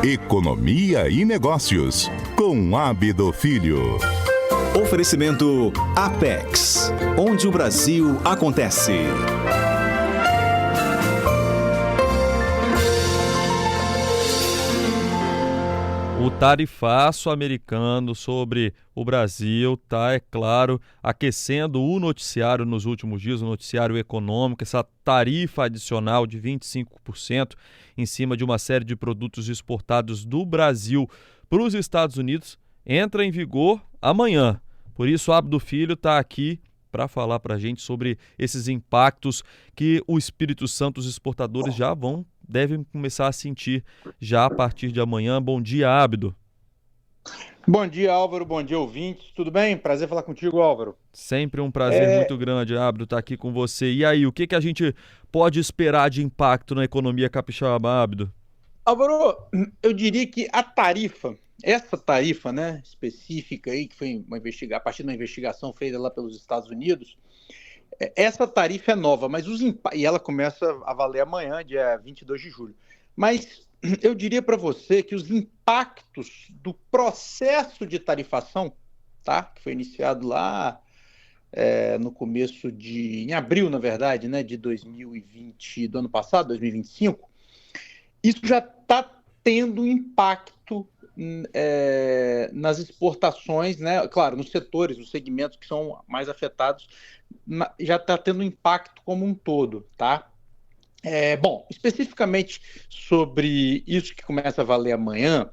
Economia e Negócios, com Abdo Filho. Oferecimento Apex, onde o Brasil acontece. O tarifaço americano sobre o Brasil está, é claro, aquecendo o noticiário nos últimos dias, o noticiário econômico, essa tarifa adicional de 25% em cima de uma série de produtos exportados do Brasil para os Estados Unidos entra em vigor amanhã. Por isso, o Abdo Filho está aqui para falar para a gente sobre esses impactos que o Espírito Santo, os exportadores devem começar a sentir já a partir de amanhã. Bom dia, Abdo. Bom dia, Álvaro. Bom dia, ouvintes. Tudo bem? Prazer falar contigo, Álvaro. Sempre um prazer muito grande, Abdo, estar aqui com você. E aí, o que a gente pode esperar de impacto na economia capixaba, Abdo? Álvaro, eu diria que essa tarifa, né, específica aí, que foi a partir de uma investigação feita lá pelos Estados Unidos, essa tarifa é nova, mas e ela começa a valer amanhã, dia 22 de julho. Mas eu diria para você que os impactos do processo de tarifação, tá, que foi iniciado lá no começo em abril, na verdade, né, de 2020, do ano passado, 2025, isso já está tendo impacto nas exportações, né? Claro, nos setores, nos segmentos que são mais afetados, já está tendo impacto como um todo, tá? Bom, especificamente sobre isso que começa a valer amanhã,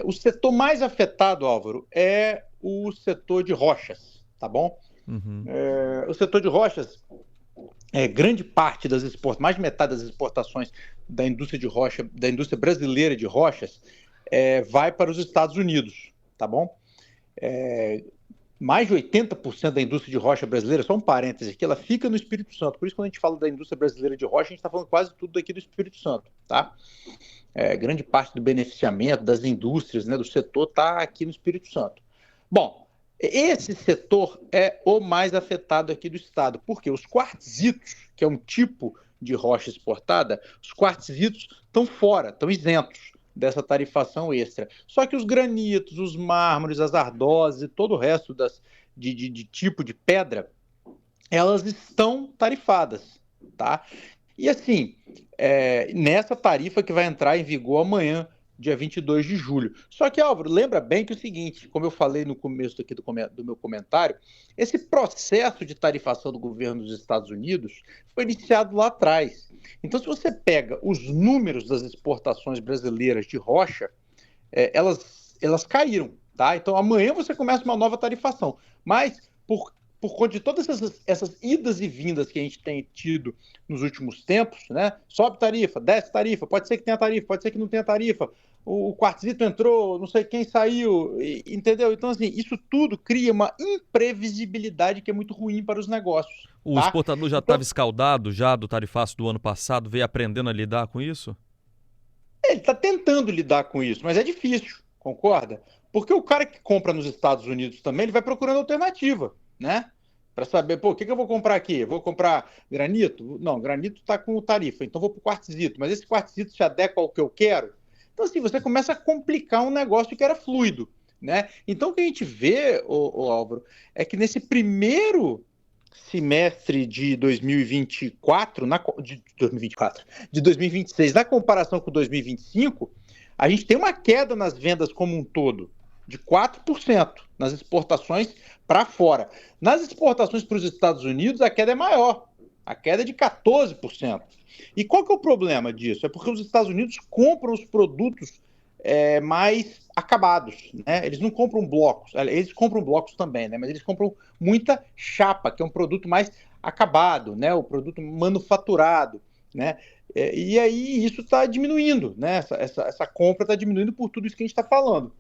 o setor mais afetado, Álvaro, é o setor de rochas, tá bom? Uhum. O setor de rochas, grande parte das exportações, mais de metade das exportações da indústria de rocha, da indústria brasileira de rochas, vai para os Estados Unidos, tá bom? Mais de 80% da indústria de rocha brasileira, só um parêntese aqui, ela fica no Espírito Santo. Por isso, quando a gente fala da indústria brasileira de rocha, a gente está falando quase tudo daqui do Espírito Santo, tá? Grande parte do beneficiamento das indústrias, né, do setor está aqui no Espírito Santo. Bom, esse setor é o mais afetado aqui do estado, porque os quartzitos, que é um tipo de rocha exportada, os quartzitos estão fora, estão isentos dessa tarifação extra. Só que os granitos, os mármores, as ardoses e todo o resto de tipo de pedra, elas estão tarifadas, tá? E assim, nessa tarifa que vai entrar em vigor amanhã, dia 22 de julho. Só que, Álvaro, lembra bem que é o seguinte, como eu falei no começo aqui do meu comentário, esse processo de tarifação do governo dos Estados Unidos foi iniciado lá atrás. Então, se você pega os números das exportações brasileiras de rocha, elas caíram, tá? Então, amanhã você começa uma nova tarifação. Mas, por conta de todas essas idas e vindas que a gente tem tido nos últimos tempos, né? Sobe tarifa, desce tarifa, pode ser que tenha tarifa, pode ser que não tenha tarifa, o quartzito entrou, não sei quem saiu, entendeu? Então, assim, isso tudo cria uma imprevisibilidade que é muito ruim para os negócios. O exportador já estava escaldado já do tarifaço do ano passado, veio aprendendo a lidar com isso? Ele está tentando lidar com isso, mas é difícil, concorda? Porque o cara que compra nos Estados Unidos também, ele vai procurando alternativa, né? Para saber, o que eu vou comprar aqui? Vou comprar granito? Não, granito está com tarifa, então vou para o quartzito, mas esse quartzito se adequa ao que eu quero? Então, assim, você começa a complicar um negócio que era fluido, né? Então, o que a gente vê, Álvaro, é que nesse primeiro semestre de 2024, de 2026, na comparação com 2025, a gente tem uma queda nas vendas como um todo, de 4% nas exportações para fora. Nas exportações para os Estados Unidos, a queda é maior, a queda é de 14%. E qual que é o problema disso? É porque os Estados Unidos compram os produtos mais acabados, né? Eles não compram blocos, eles compram blocos também, né? Mas eles compram muita chapa, que é um produto mais acabado, né? O produto manufaturado, né? E aí isso está diminuindo, né? Essa compra está diminuindo por tudo isso que a gente está falando.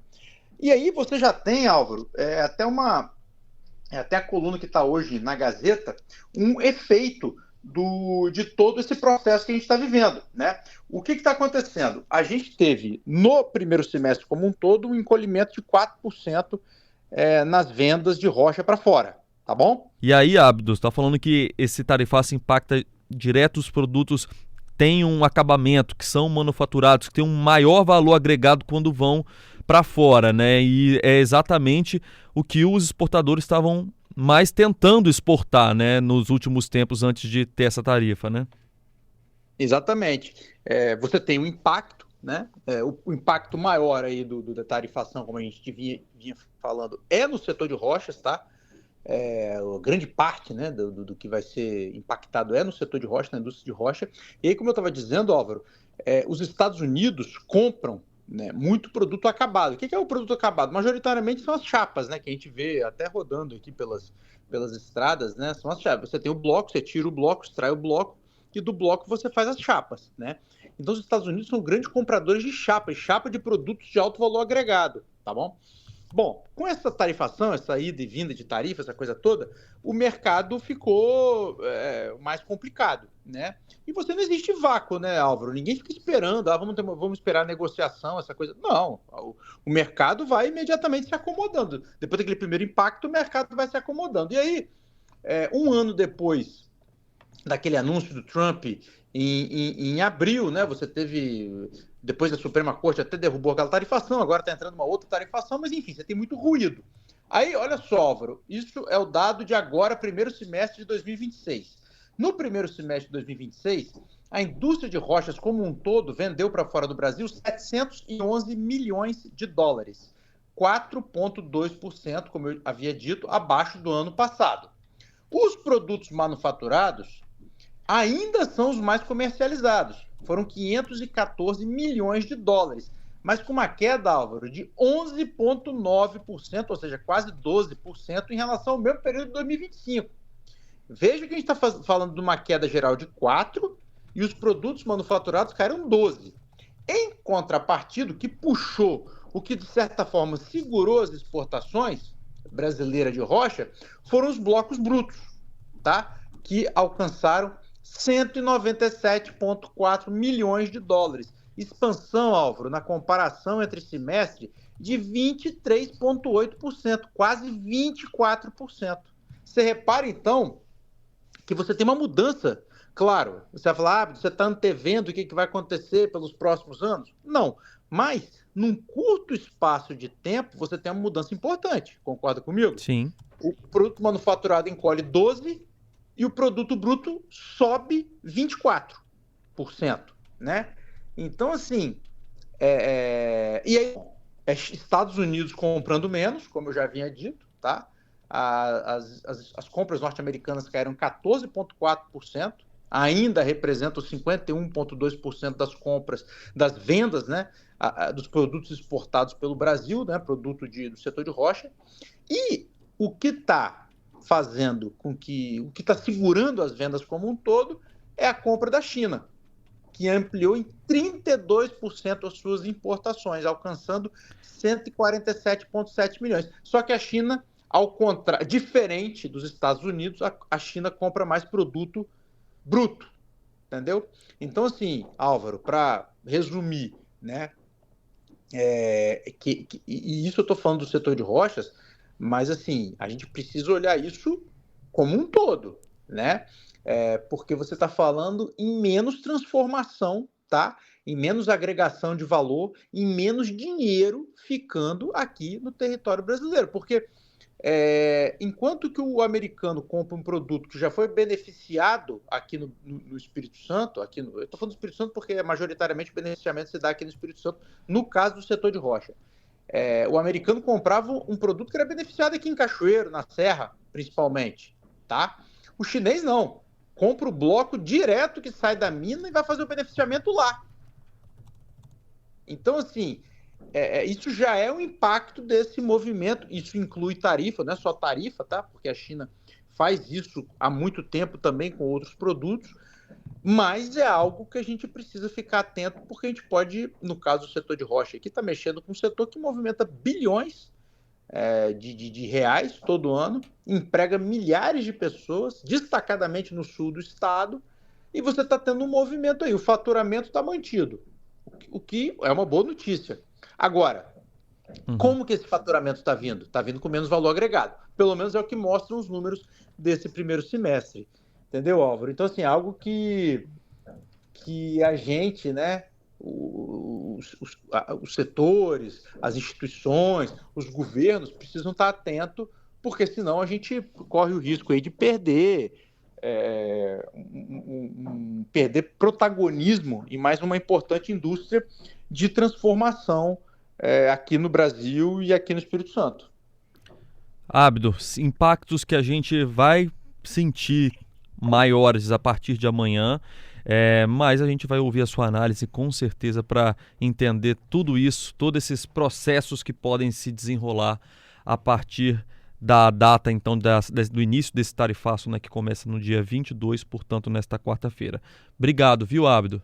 E aí você já tem, Álvaro, até a coluna que está hoje na Gazeta, um efeito de todo esse processo que a gente está vivendo, né? O que está acontecendo? A gente teve, no primeiro semestre como um todo, um encolhimento de 4% nas vendas de rocha para fora, tá bom? E aí, Abdo, você está falando que esse tarifaço impacta direto os produtos têm um acabamento, que são manufaturados, que têm um maior valor agregado quando vão para fora, né? E é exatamente o que os exportadores estavam mais tentando exportar, né, nos últimos tempos antes de ter essa tarifa, né? Exatamente. Você tem um impacto, né? O impacto maior aí da tarifação, como a gente vinha falando, é no setor de rochas, tá? Grande parte, né, do que vai ser impactado é no setor de rocha, na indústria de rocha. E aí, como eu estava dizendo, Álvaro, os Estados Unidos compram, né, muito produto acabado. O que é o produto acabado? Majoritariamente são as chapas, né, que a gente vê até rodando aqui pelas estradas, né, são as chapas. Você tem o bloco, você tira o bloco, extrai o bloco, e do bloco você faz as chapas, né? Então os Estados Unidos são grandes compradores de chapas, chapa de produtos de alto valor agregado, tá bom? Bom, com essa tarifação, essa ida e vinda de tarifa, essa coisa toda, o mercado ficou mais complicado, né? E você não existe vácuo, né, Álvaro? Ninguém fica esperando, vamos esperar a negociação, essa coisa. Não, o mercado vai imediatamente se acomodando. Depois daquele primeiro impacto, o mercado vai se acomodando. E aí, um ano depois daquele anúncio do Trump em abril, né? Você teve, depois da Suprema Corte até derrubou aquela tarifação, agora está entrando uma outra tarifação, mas enfim, você tem muito ruído. Aí, olha só, Álvaro, isso é o dado de agora, primeiro semestre de 2026. No primeiro semestre de 2026, a indústria de rochas como um todo vendeu para fora do Brasil 711 milhões de dólares, 4,2%, como eu havia dito, abaixo do ano passado. Os produtos manufaturados ainda são os mais comercializados. Foram 514 milhões de dólares, mas com uma queda, Álvaro, de 11,9%, ou seja, quase 12% em relação ao mesmo período de 2025. Veja que a gente está falando de uma queda geral de 4% e os produtos manufaturados caíram 12%. Em contrapartida, o que puxou, o que de certa forma segurou as exportações brasileiras de rocha, foram os blocos brutos, tá? Que alcançaram 197,4 milhões de dólares. Expansão, Álvaro, na comparação entre semestre, de 23,8%, quase 24%. Você repara, então, que você tem uma mudança. Claro, você vai falar, você está antevendo o que vai acontecer pelos próximos anos? Não, mas num curto espaço de tempo, você tem uma mudança importante. Concorda comigo? Sim. O produto manufaturado encolhe 12% e o produto bruto sobe 24%, né? Então, assim, e aí, Estados Unidos comprando menos, como eu já havia dito, tá? As compras norte-americanas caíram 14,4%, ainda representam 51,2% das compras, das vendas, né? Dos produtos exportados pelo Brasil, né? Produto do setor de rocha. E o que está fazendo com que, o que está segurando as vendas como um todo é a compra da China, que ampliou em 32% as suas importações, alcançando 147,7 milhões. Só que a China, ao contrário, diferente dos Estados Unidos, a China compra mais produto bruto, entendeu? Então, assim, Álvaro, para resumir, né, e isso eu estou falando do setor de rochas, mas, assim, a gente precisa olhar isso como um todo, né? Porque você está falando em menos transformação, tá? Em menos agregação de valor, em menos dinheiro ficando aqui no território brasileiro. Porque enquanto que o americano compra um produto que já foi beneficiado aqui no Espírito Santo, eu estou falando do Espírito Santo porque majoritariamente o beneficiamento se dá aqui no Espírito Santo, no caso do setor de rocha. O americano comprava um produto que era beneficiado aqui em Cachoeiro, na Serra, principalmente, tá? O chinês não. Compra o bloco direto que sai da mina e vai fazer o beneficiamento lá. Então, assim, isso já é um impacto desse movimento. Isso inclui tarifa, não é só tarifa, tá? Porque a China faz isso há muito tempo também com outros produtos, mas é algo que a gente precisa ficar atento, porque a gente pode, no caso do setor de rocha aqui, está mexendo com um setor que movimenta bilhões de reais todo ano, emprega milhares de pessoas, destacadamente no sul do estado, e você está tendo um movimento aí, o faturamento está mantido, o que é uma boa notícia. Agora, como que esse faturamento está vindo? Está vindo com menos valor agregado, pelo menos é o que mostram os números desse primeiro semestre. Entendeu, Álvaro? Então, assim, algo que que a gente, né, os setores, as instituições, os governos precisam estar atentos, porque senão a gente corre o risco aí de perder perder protagonismo em mais uma importante indústria de transformação aqui no Brasil e aqui no Espírito Santo. Abdo, impactos que a gente vai sentir maiores a partir de amanhã, mas a gente vai ouvir a sua análise com certeza para entender tudo isso, todos esses processos que podem se desenrolar a partir da data, então, do início desse tarifaço, né, que começa no dia 22, portanto, nesta quarta-feira. Obrigado, viu, Abdo?